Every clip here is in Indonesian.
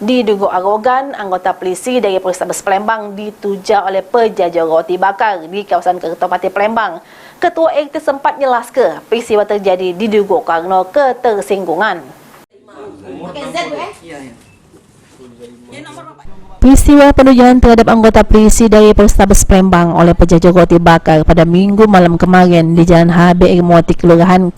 Diduga arogan, anggota polisi dari Polrestabes Palembang dituja oleh penjajah roti bakar di kawasan Kertopati Palembang. Ketua RT sempat nyelaskan peristiwa terjadi diduga kerana ketersinggungan. Peristiwa penujahan terhadap anggota polisi dari Polrestabes Palembang oleh penjajah roti bakar pada Minggu malam kemarin di Jalan HB Irmoti Kelurahan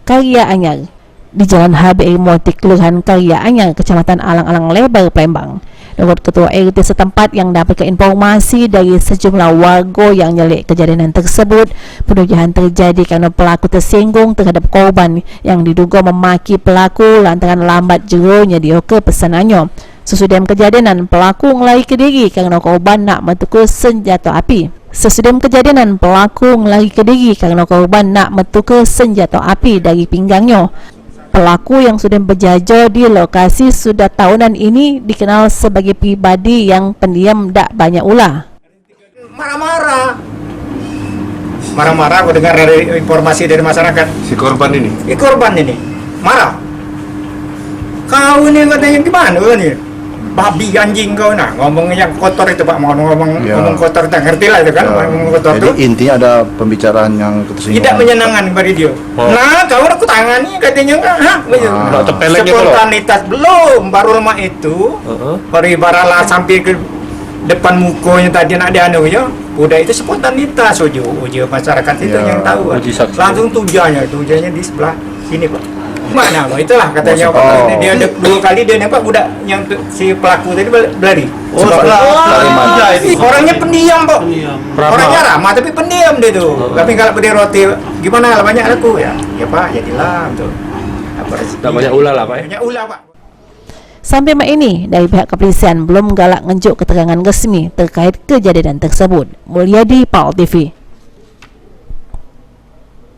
Karya Anyar. Di Jalan HB Irmoti Kelurahan Karya Anyar, Kecamatan Alang-Alang Lebar, Palembang. Menurut Ketua RT setempat yang dapatkan informasi dari sejumlah warga yang nyelik kejadian tersebut, penujahan terjadi kerana pelaku tersinggung terhadap korban yang diduga memaki pelaku lantaran lambat jeronya dioke pesanannya. Sesudah kejadian, pelaku melari ke diri kerana korban nak metukar senjata api. Dari pinggangnya. Pelaku yang sudah berjajah di lokasi sudah tahunan ini dikenal sebagai pribadi yang pendiam tak banyak ulah. Marah-marah aku dengar dari informasi dari masyarakat. Si korban ini marah. Kau ini katanya gimana nih? Babi anjing kau nak ngomong yang kotor itu Pak, mau ngomong kotor, tak ngerti lah itu kan, ngomong kotor. Jadi itu intinya ada pembicaraan yang ketersinggungan, tidak menyenangkan kepada dia. Nah, kau aku tangani katanya spontanitas belum, baru lemah itu baru ibaratlah sampai ke depan mukanya tadi nak ada ya. Udah itu spontanitas uji masyarakat itu yang tahu. Langsung tujanya di sebelah sini Pak. Mana Pak? Itulah katanya Pak. Dia ada 2 kali dia nampak budak yang si pelaku tadi berlari. Orangnya pendiam Pak. Orangnya ramah tapi pendiam dia tuh. Tapi kalau beli roti gimana lah banyak laku ya. Ya Pak, jadilah tuh. Tak banyak ulah lah Pak. Banyak ulah Pak. Sampai mak ini, dari pihak kepolisian belum galak ngenjuk keterangan resmi terkait kejadian tersebut. Mulyadi, PAL TV.